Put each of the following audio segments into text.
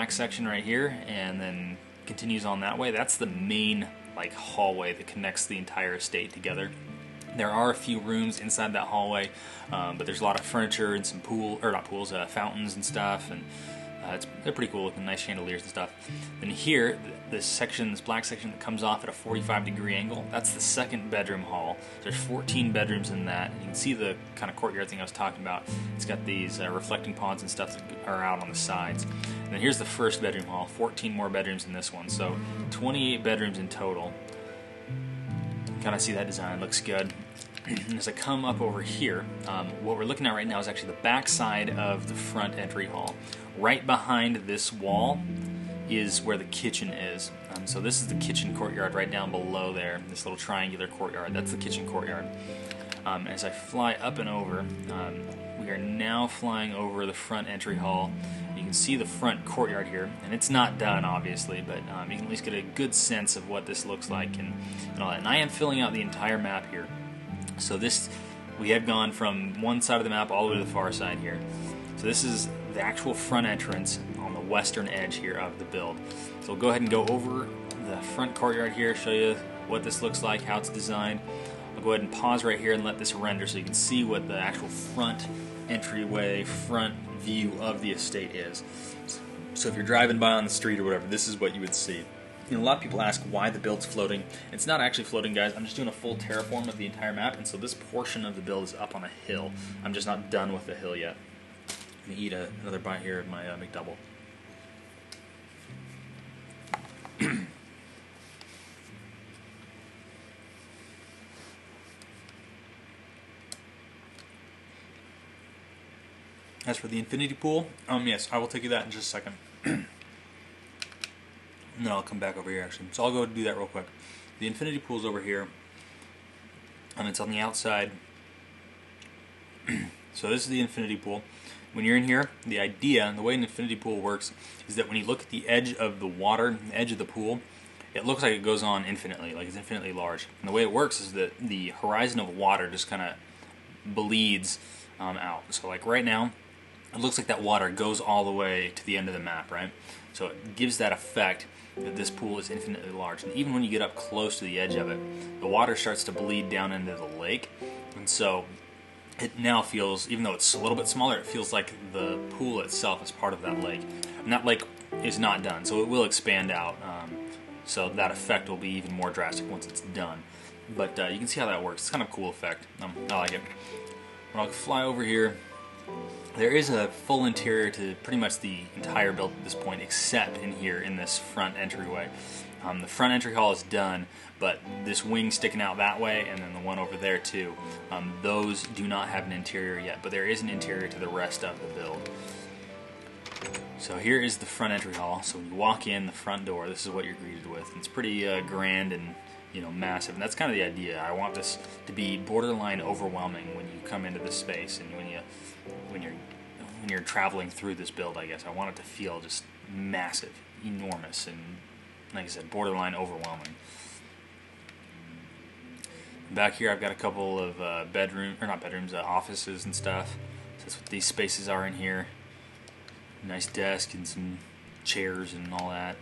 black section right here and then continues on that way. That's the main like hallway that connects the entire estate together. There are a few rooms inside that hallway, but there's a lot of furniture and some fountains and stuff, and they're pretty cool looking, nice chandeliers and stuff. Then here, this black section that comes off at a 45-degree angle, that's the second bedroom hall. There's 14 bedrooms in that. You can see the kind of courtyard thing I was talking about. It's got these reflecting ponds and stuff that are out on the sides. And then here's the first bedroom hall, 14 more bedrooms in this one, so 28 bedrooms in total. Kind of see that design, looks good. And as I come up over here, what we're looking at right now is actually the back side of the front entry hall. Right behind this wall is where the kitchen is. So this is the kitchen courtyard right down below there, this little triangular courtyard. That's the kitchen courtyard. As I fly up and over, we are now flying over the front entry hall. You can see the front courtyard here, and it's not done obviously, but you can at least get a good sense of what this looks like and all that. And I am filling out the entire map here. So we have gone from one side of the map all the way to the far side here. So this is the actual front entrance on the western edge here of the build. So we'll go ahead and go over the front courtyard here, show you what this looks like, how it's designed. I'll go ahead and pause right here and let this render so you can see what the actual front entryway, front view of the estate is. So if you're driving by on the street or whatever, this is what you would see. You know, a lot of people ask why the build's floating. It's not actually floating, guys. I'm just doing a full terraform of the entire map, and so this portion of the build is up on a hill. I'm just not done with the hill yet. I'm going to eat another bite here of my McDouble. As for the infinity pool, yes, I will take you that in just a second. And then I'll come back over here actually. So I'll go do that real quick. The infinity pool is over here, and it's on the outside. So this is the infinity pool. When you're in here, the idea, the way an infinity pool works, is that when you look at the edge of the water, the edge of the pool, it looks like it goes on infinitely, like it's infinitely large. And the way it works is that the horizon of water just kind of bleeds out. So like right now, it looks like that water goes all the way to the end of the map, right? So it gives that effect that this pool is infinitely large. And even when you get up close to the edge of it, the water starts to bleed down into the lake. And so it now feels, even though it's a little bit smaller, it feels like the pool itself is part of that lake. And that lake is not done, so it will expand out. So that effect will be even more drastic once it's done. But you can see how that works. It's kind of a cool effect. I like it. When I'll fly over here, there is a full interior to pretty much the entire build at this point, except in here in this front entryway. The front entry hall is done, but this wing sticking out that way and then the one over there too, those do not have an interior yet, but there is an interior to the rest of the build. So here is the front entry hall. So when you walk in the front door, this is what you're greeted with. It's pretty grand and massive, and that's kind of the idea. I want this to be borderline overwhelming when you come into this space and when you're traveling through this build. I guess I want it to feel just massive, enormous, and like I said, borderline overwhelming. Back here, I've got a couple of offices and stuff. So that's what these spaces are in here. Nice desk and some chairs and all that.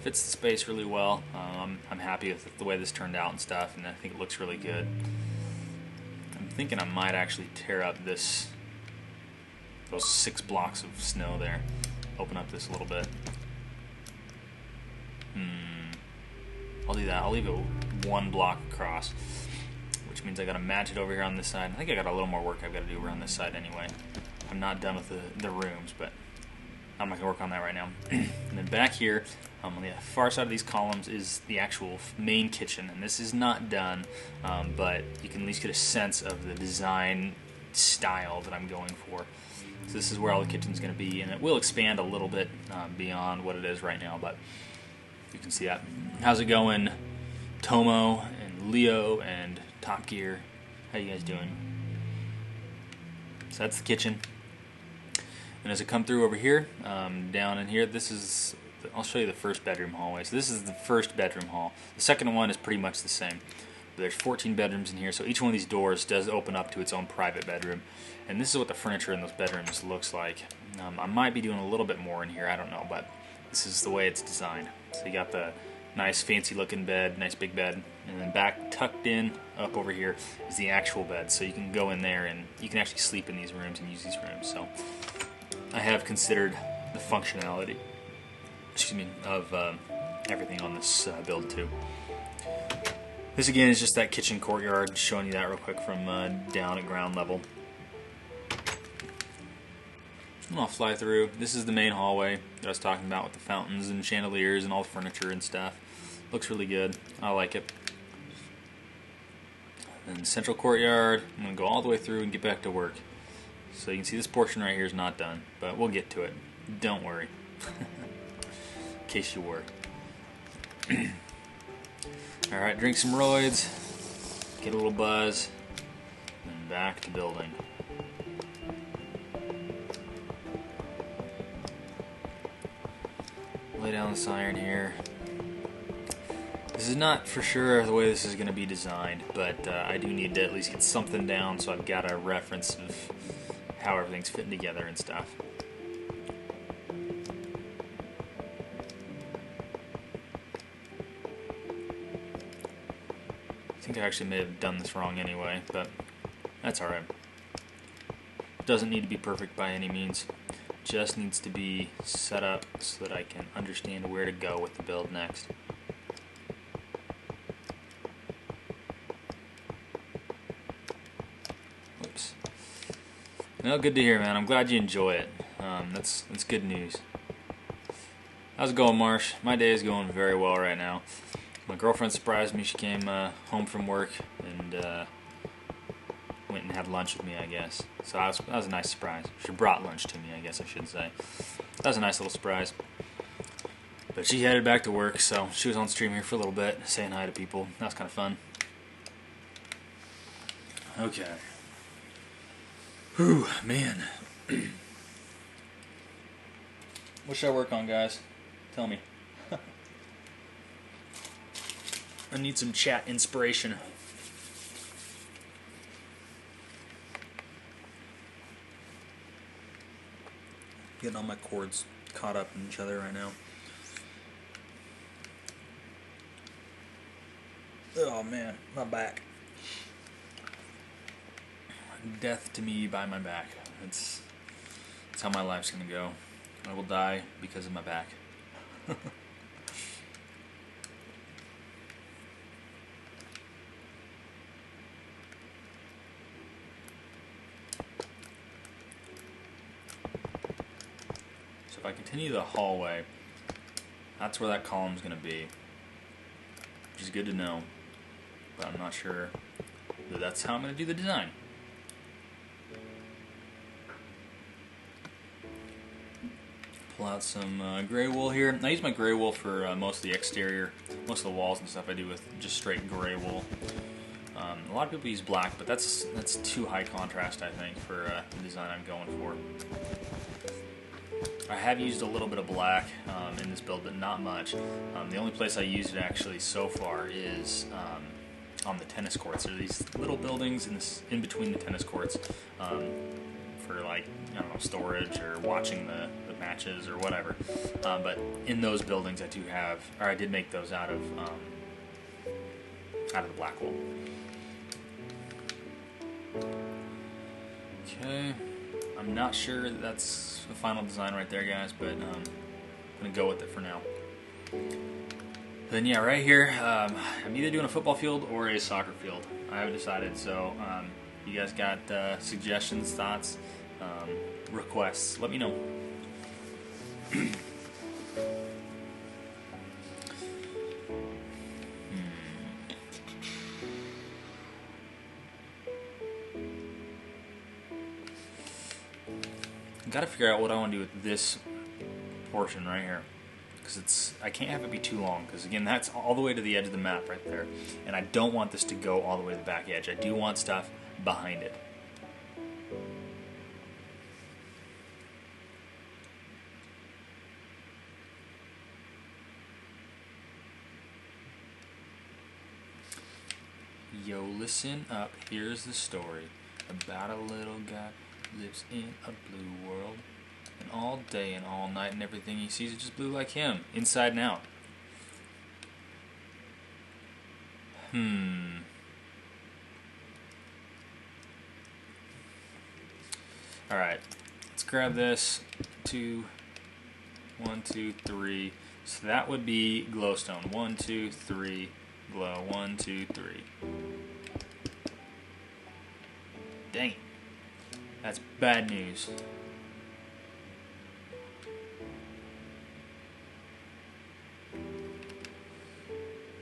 Fits the space really well. I'm happy with the way this turned out and stuff, and I think it looks really good. I'm thinking I might actually tear up those 6 blocks of snow there. Open up this a little bit. I'll do that. I'll leave it 1 block across, which means I got to match it over here on this side. I think I got a little more work I've got to do around this side anyway. I'm not done with the rooms, but I'm not going to work on that right now. And then back here, on the far side of these columns is the actual main kitchen, and this is not done, but you can at least get a sense of the design style that I'm going for. So this is where all the kitchen's going to be, and it will expand a little bit beyond what it is right now, but you can see that. How's it going, Tomo and Leo and Top Gear? How you guys doing? So that's the kitchen. And as I come through over here, down in here, I'll show you the first bedroom hallway. So this is the first bedroom hall. The second one is pretty much the same. But there's 14 bedrooms in here, so each one of these doors does open up to its own private bedroom. And this is what the furniture in those bedrooms looks like. I might be doing a little bit more in here, I don't know, but this is the way it's designed. So you got the nice fancy looking bed, nice big bed, and then back tucked in up over here is the actual bed. So you can go in there and you can actually sleep in these rooms and use these rooms. So I have considered the functionality, of everything on this build too. This again is just that kitchen courtyard, showing you that real quick from down at ground level. And I'll fly through. This is the main hallway that I was talking about with the fountains and chandeliers and all the furniture and stuff. Looks really good. I like it. Then central courtyard. I'm going to go all the way through and get back to work. So you can see this portion right here is not done, but we'll get to it. Don't worry. In case you were. Alright, drink some roids, get a little buzz, and back to building. Lay down this iron here. This is not for sure the way this is going to be designed, but I do need to at least get something down so I've got a reference of how everything's fitting together and stuff. I think I actually may have done this wrong anyway, but that's alright. Doesn't need to be perfect by any means. Just needs to be set up so that I can understand where to go with the build next. Whoops. No, good to hear, man. I'm glad you enjoy it. That's good news. How's it going, Marsh? My day is going very well right now. My girlfriend surprised me. She came home from work and went and had lunch with me, I guess. So that was a nice surprise. She brought lunch to me, I guess I should say. That was a nice little surprise. But she headed back to work, so she was on stream here for a little bit, saying hi to people. That was kind of fun. Okay. Whew, man. What should I work on, guys? Tell me. I need some chat inspiration. Getting all my cords caught up in each other right now. Oh man, my back. Death to me by my back. That's how my life's gonna go. I will die because of my back. So if I continue the hallway, that's where that column's going to be, which is good to know, but I'm not sure that that's how I'm going to do the design. Pull out some gray wool here. I use my gray wool for most of the exterior, most of the walls and stuff I do with just straight gray wool. A lot of people use black, but that's too high contrast, I think, for the design I'm going for. I have used a little bit of black in this build, but not much. The only place I used it actually so far is on the tennis courts. There are these little buildings in between the tennis courts for, like, I don't know, storage or watching the matches or whatever. But in those buildings I did make those out of the black wool. Okay, I'm not sure that's the final design right there, guys, but I'm gonna go with it for now. Then yeah, right here, I'm either doing a football field or a soccer field. I haven't decided, so you guys got suggestions, thoughts, requests, let me know. Got to figure out what I want to do with this portion right here, because I can't have it be too long, because again, that's all the way to the edge of the map right there, and I don't want this to go all the way to the back edge. I do want stuff behind it. Yo, listen up, here's the story about a little guy who lives in a blue world. And all day and all night and everything he sees is just blue like him, inside and out. Alright, let's grab this. 2, 1, 2, 3. So that would be glowstone. 1, 2, 3, glow. 1, 2, 3. Dang it. That's bad news.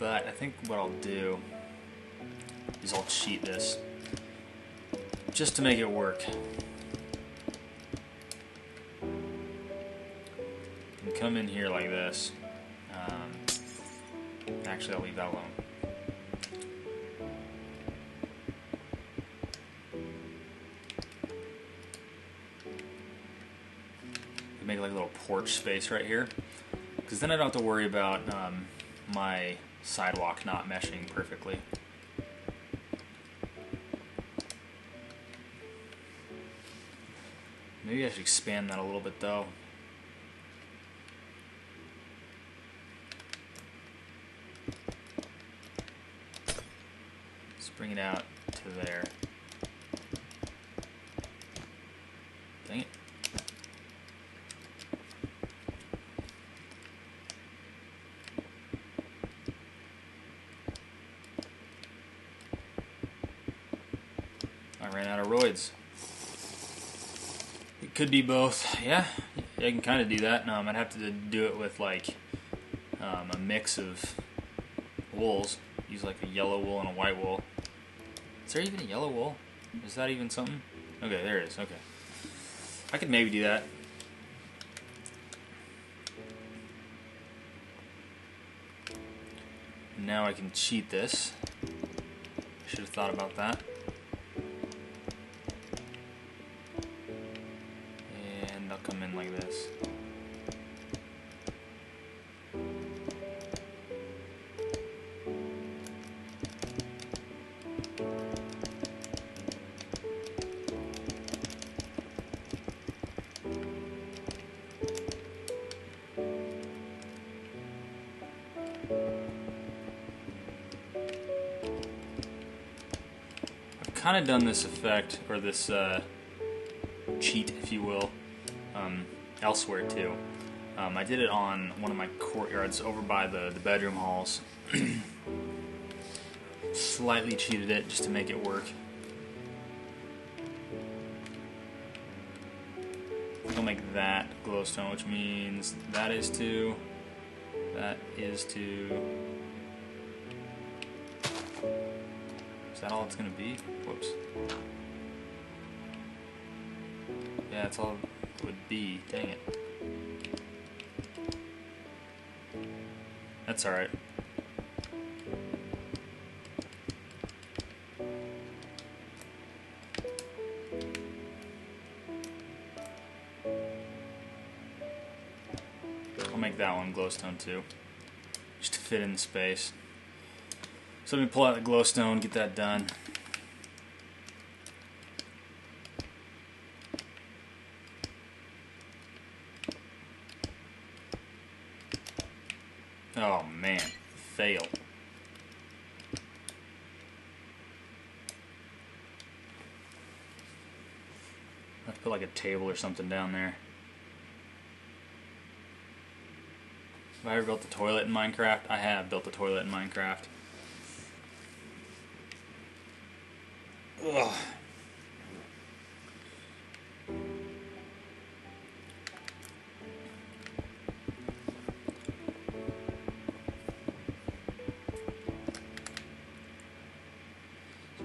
But I think what I'll do is I'll cheat this just to make it work. And come in here like this. Actually, I'll leave that alone. Make like a little porch space right here, because then I don't have to worry about my sidewalk not meshing perfectly. Maybe I should expand that a little bit though. Let's bring it out to there. Dang it. I ran out of roids. It could be both. Yeah, I can kind of do that. I'd have to do it with like a mix of wools. Use like a yellow wool and a white wool. Is there even a yellow wool? Is that even something? Okay, there it is. Okay. I could maybe do that. Now I can cheat this. Should have thought about that. And I'll come in like this. Kind of done this effect, or this cheat, if you will, elsewhere too. I did it on one of my courtyards over by the bedroom halls. Slightly cheated it just to make it work. I'll make that glowstone, which means that is 2, that is 2. Is that all it's going to be? Whoops. Yeah, that's all it would be. Dang it. That's alright. I'll make that one glowstone too, just to fit in the space. So let me pull out the glowstone, get that done. Oh man, fail. I have to put like a table or something down there. Have I ever built a toilet in Minecraft? I have built a toilet in Minecraft. Ugh.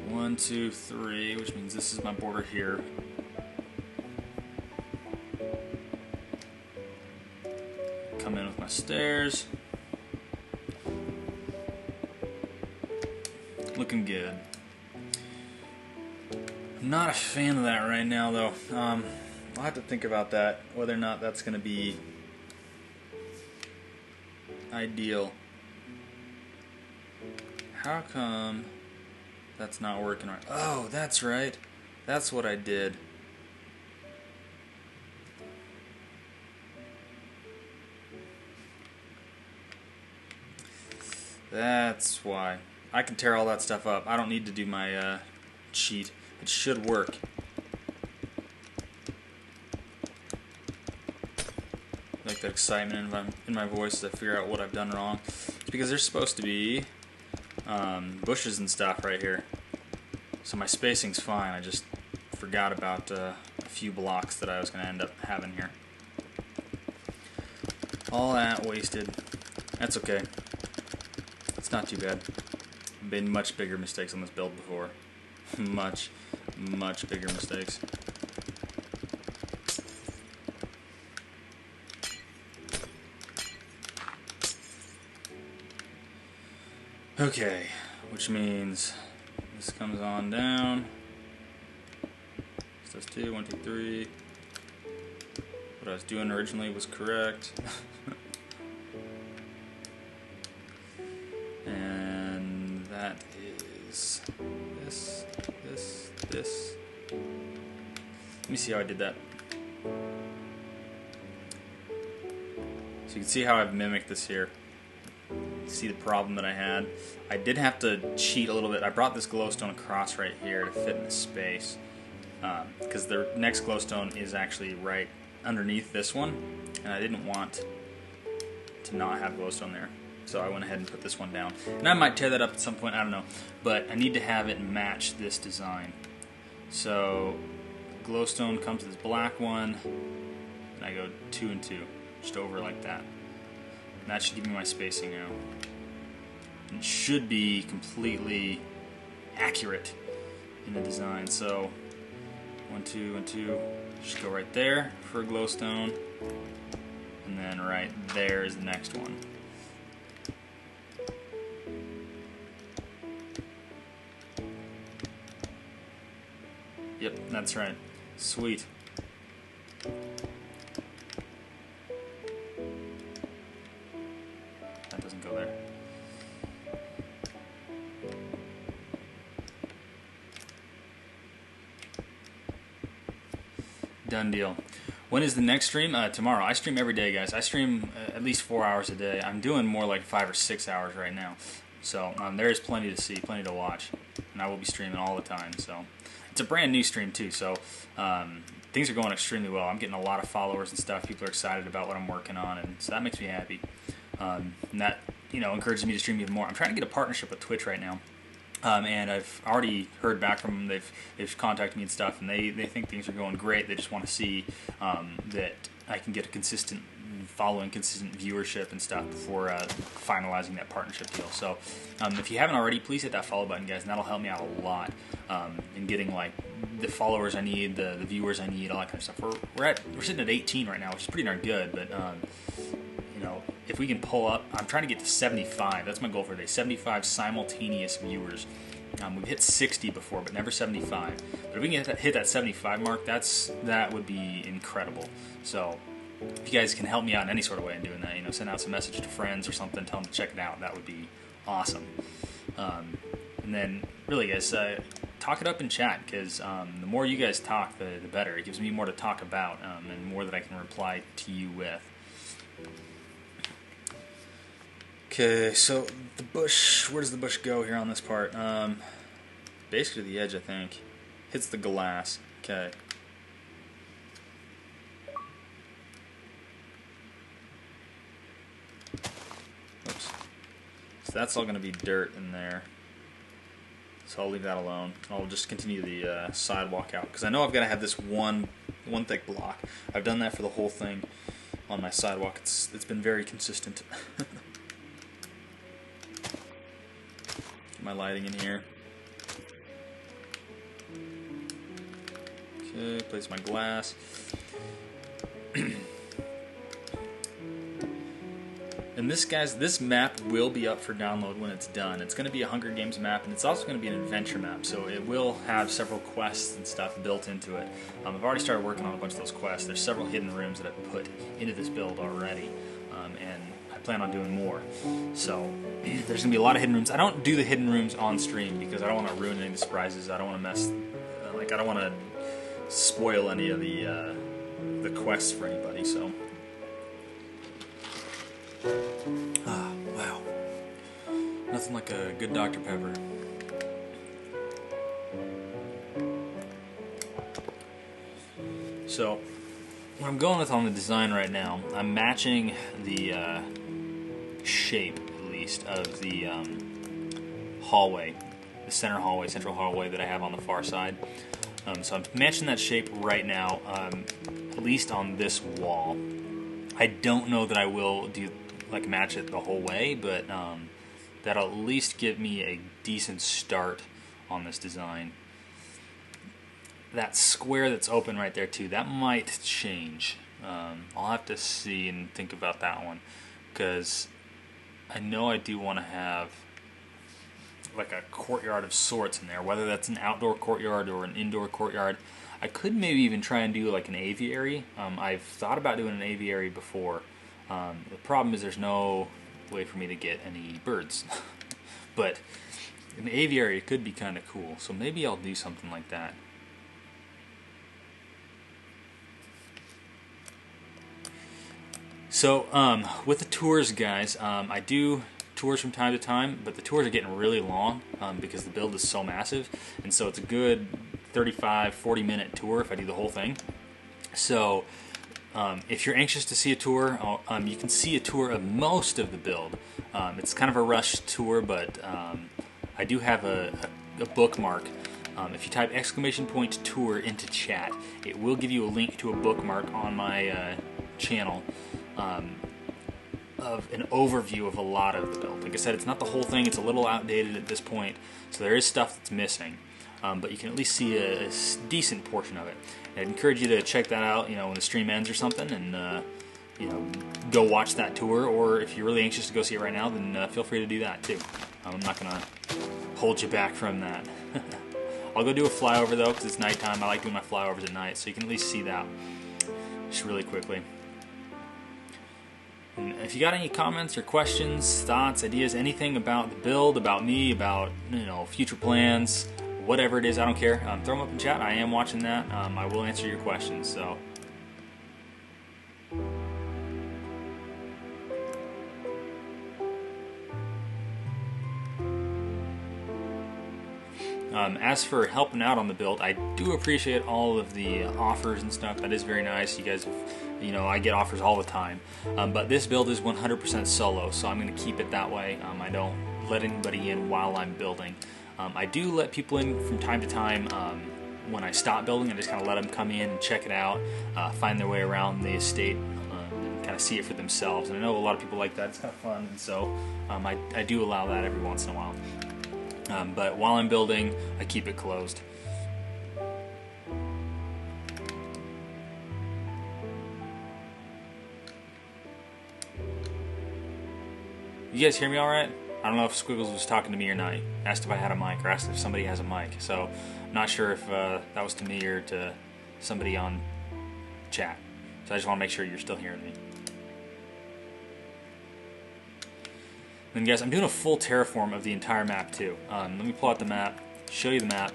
One, 2, 3, which means this is my border here. Come in with my stairs. Looking good. I'm not a fan of that right now, though. I'll have to think about that, whether or not that's going to be ideal. How come That's not working right. Oh, that's right. That's what I did. That's why. I can tear all that stuff up. I don't need to do my cheat. It should work. Like that excitement in my voice as I figure out what I've done wrong. It's because there's supposed to be bushes and stuff right here. So my spacing's fine. I just forgot about a few blocks that I was going to end up having here. All that wasted. That's okay. It's not too bad. I've made much bigger mistakes on this build before. much bigger mistakes. Okay, which means this comes on down. So that's 2, 1, 2, 3. What I was doing originally was correct. And that is this. Let me see how I did that. So you can see how I've mimicked this here. See the problem that I had. I did have to cheat a little bit. I brought this glowstone across right here to fit in the space because the next glowstone is actually right underneath this one, and I didn't want to not have glowstone there, so I went ahead and put this one down. And I might tear that up at some point, I don't know, but I need to have it match this design. So glowstone comes to this black one, and I go 2 and 2, just over like that. And that should give me my spacing now. It should be completely accurate in the design. So 1, 2, 1, 2. Just go right there for a glowstone, and then right there is the next one. Yep, that's right. Sweet. That doesn't go there. Done deal. When is the next stream? Tomorrow. I stream every day, guys. I stream at least 4 hours a day. I'm doing more like 5 or 6 hours right now. So there is plenty to see, plenty to watch. And I will be streaming all the time. So it's a brand new stream too. So things are going extremely well. I'm getting a lot of followers and stuff. People are excited about what I'm working on, and so that makes me happy. And that encourages me to stream even more. I'm trying to get a partnership with Twitch right now. And I've already heard back from them. They've contacted me and stuff, and they think things are going great. They just want to see that I can get a consistent following, consistent viewership and stuff before finalizing that partnership deal. So if you haven't already, please hit that follow button, guys, and that'll help me out a lot in getting like the followers I need, the viewers I need, all that kind of stuff. We're sitting at 18 right now, which is pretty darn good, but if we can pull up, I'm trying to get to 75. That's my goal for today. 75 simultaneous viewers. We've hit 60 before, but never 75. But if we can hit that 75 mark, that would be incredible. So if you guys can help me out in any sort of way in doing that, send out some message to friends or something, tell them to check it out. That would be awesome. And then, really, guys, talk it up in chat, because the more you guys talk, the better. It gives me more to talk about and more that I can reply to you with. Okay, so the bush, where does the bush go here on this part? Basically the edge, I think. Hits the glass. Okay. Oops. So that's all going to be dirt in there. So I'll leave that alone. I'll just continue the sidewalk out, because I know I've got to have this one thick block. I've done that for the whole thing on my sidewalk. It's been very consistent. My lighting in here. Okay, place my glass. And this map will be up for download when it's done. It's going to be a Hunger Games map, and it's also going to be an adventure map, so it will have several quests and stuff built into it. I've already started working on a bunch of those quests. There's several hidden rooms that I've put into this build already, and I plan on doing more. So there's going to be a lot of hidden rooms. I don't do the hidden rooms on stream because I don't want to ruin any of the surprises. I don't want to mess, like I don't want to spoil any of the quests for anybody. So, wow, nothing like a good Dr. Pepper. So, what I'm going with on the design right now, I'm matching the shape, at least, of the hallway, the central hallway that I have on the far side. So I'm matching that shape right now, at least on this wall. I don't know that I will match it the whole way, but that'll at least give me a decent start on this design. That square that's open right there too, that might change. I'll have to see and think about that one, because I know I do want to have like a courtyard of sorts in there, whether that's an outdoor courtyard or an indoor courtyard. I could maybe even try and do like an aviary. I've thought about doing an aviary before. The problem is there's no way for me to get any birds. But an aviary could be kind of cool, so maybe I'll do something like that. So, with the tours, guys, I do tours from time to time, but the tours are getting really long because the build is so massive, and so it's a good 35-40 minute tour if I do the whole thing. So, if you're anxious to see a tour, you can see a tour of most of the build. It's kind of a rushed tour, but I do have a bookmark. If you type !tour into chat, it will give you a link to a bookmark on my channel of an overview of a lot of the build. Like I said, it's not the whole thing, it's a little outdated at this point, so there is stuff that's missing, but you can at least see a decent portion of it. And I'd encourage you to check that out, when the stream ends or something, and go watch that tour, or if you're really anxious to go see it right now, then feel free to do that too. I'm not going to hold you back from that. I'll go do a flyover though, because it's nighttime. I like doing my flyovers at night, so you can at least see that just really quickly. And if you got any comments or questions, thoughts, ideas, anything about the build, about me, about future plans, whatever it is, I don't care. Throw them up in chat. I am watching that. I will answer your questions. So. As for helping out on the build, I do appreciate all of the offers and stuff. That is very nice. You guys have, I get offers all the time. But this build is 100% solo, so I'm going to keep it that way. I don't let anybody in while I'm building. I do let people in from time to time when I stop building. I just kind of let them come in and check it out, find their way around the estate, and kind of see it for themselves. And I know a lot of people like that. It's kind of fun, and so I do allow that every once in a while. But while I'm building, I keep it closed. You guys hear me all right? I don't know if Squiggles was talking to me or not. He asked if I had a mic, or asked if somebody has a mic. So I'm not sure if that was to me or to somebody on chat. So I just want to make sure you're still hearing me. And guys, I'm doing a full terraform of the entire map too. Let me pull out the map, show you the map.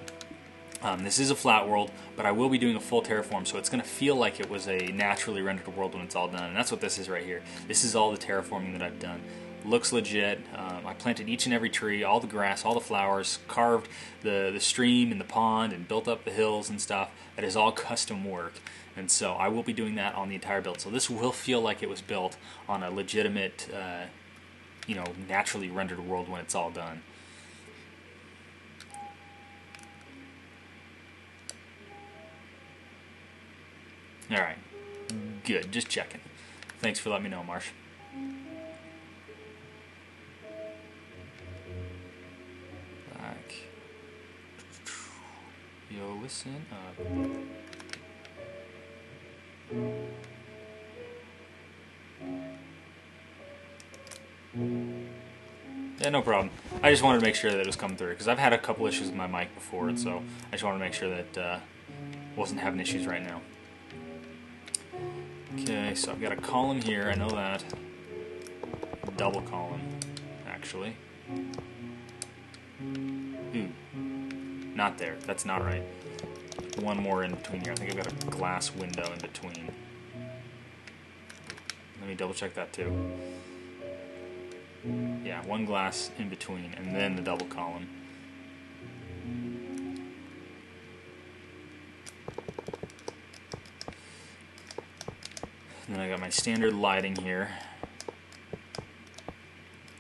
This is a flat world, but I will be doing a full terraform, so it's going to feel like it was a naturally rendered world when it's all done. And that's what this is right here. This is all the terraforming that I've done. Looks legit. I planted each and every tree, all the grass, all the flowers, carved the stream and the pond, and built up the hills and stuff. That is all custom work. And so I will be doing that on the entire build. So this will feel like it was built on a legitimate naturally rendered world when it's all done. Alright, good, just checking. Thanks for letting me know, Marsh. Like, yo, listen up. Yeah, no problem. I just wanted to make sure that it was coming through, because I've had a couple issues with my mic before, and so I just wanted to make sure that wasn't having issues right now. Okay, so I've got a column here, I know that. double column, actually. Ooh, not there. That's not right. One more in between here. I think I've got a glass window in between. Let me double check that too. Yeah, one glass in between, and then the double column. And then I got my standard lighting here.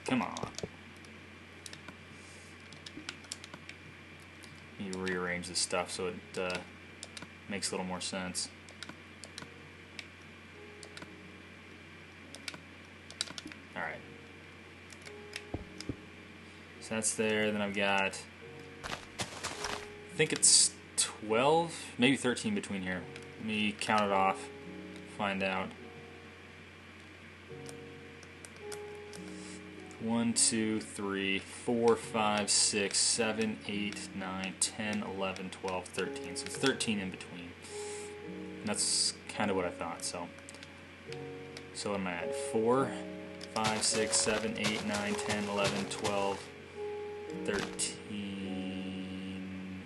Come on. You rearrange this stuff so it makes a little more sense. Alright. So that's there. Then I've got, I think it's 12, maybe 13 between here. Let me count it off, find out. 1, 2, 3, 4, 5, 6, 7, 8, 9, 10, 11, 12, 13. So it's 13 in between. And that's kind of what I thought. So what am I at? 4, 5, 6, 7, 8, 9, 10, 11, 12, 13.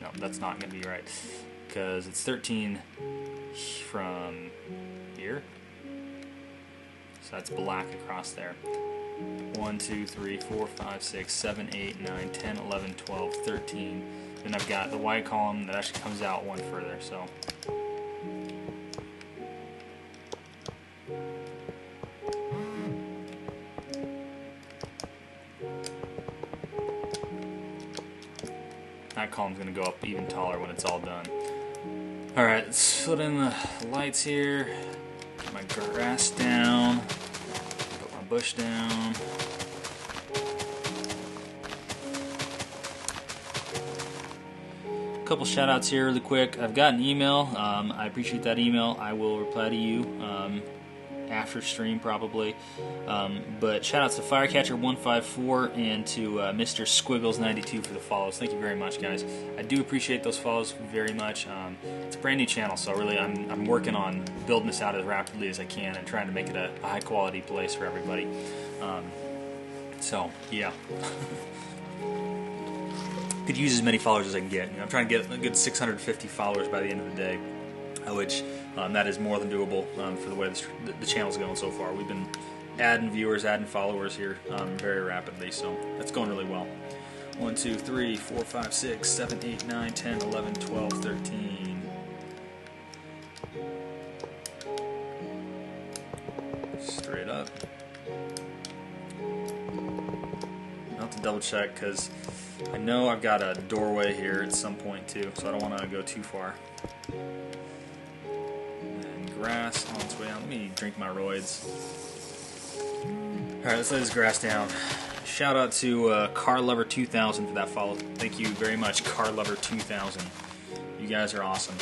No, that's not going to be right. Because it's 13 from here. So that's black across there. 1, 2, 3, 4, 5, 6, 7, 8, 9, 10, 11, 12, 13. Then I've got the white column that actually comes out one further. So that column's going to go up even taller when it's all done. Alright, let's put in the lights here. Get my grass down. Put my bush down. A couple shout outs here really quick. I've got an email. I appreciate that email. I will reply to you after stream probably. But shout outs to Firecatcher154 and to Mr. Squiggles92 for the follows. Thank you very much, guys. I do appreciate those follows very much. It's a brand new channel, so really I'm working on building this out as rapidly as I can and trying to make it a high quality place for everybody. So yeah. Could use as many followers as I can get. I'm trying to get a good 650 followers by the end of the day, which that is more than doable for the way the channel's going so far. We've been adding viewers, adding followers here very rapidly, so that's going really well. 1, 2, 3, 4, 5, 6, 7, 8, 9, 10, 11, 12, 13. Straight up. I'll have to double check because I know I've got a doorway here at some point too, so I don't want to go too far. And grass on its way down. Let me drink my roids. Alright, let's lay this grass down. Shout out to CarLover2000 for that follow. Thank you very much, CarLover2000. You guys are awesome.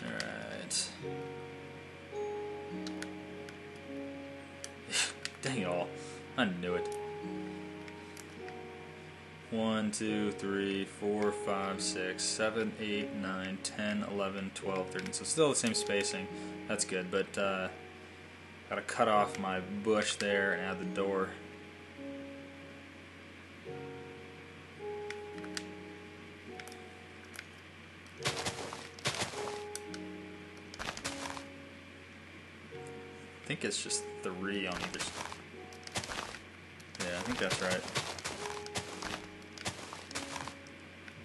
Alright. Dang it all. I knew it. 1, 2, 3, 4, 5, 6, 7, 8, 9, 10, 11, 12, 13. So still the same spacing. That's good, but gotta cut off my bush there and add the door. I think it's just 3 on either side. Yeah, I think that's right.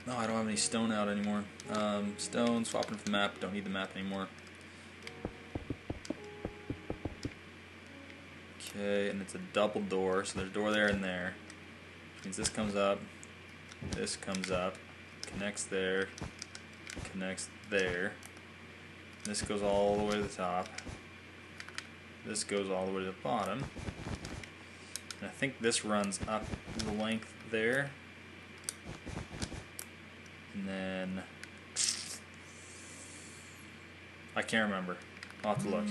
No, I don't have any stone out anymore. Stone, swapping for the map. Don't need the map anymore. Okay, and it's a double door, so there's a door there and there. Which means this comes up, connects there, connects there. This goes all the way to the top. This goes all the way to the bottom. And I think this runs up the length there. And then I can't remember. I'll have to look.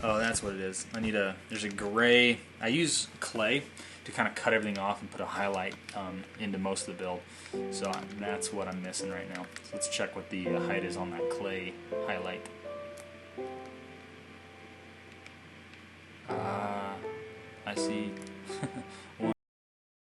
Oh, that's what it is. There's a gray. I use clay to kind of cut everything off and put a highlight into most of the build. So that's what I'm missing right now. So let's check what the height is on that clay highlight.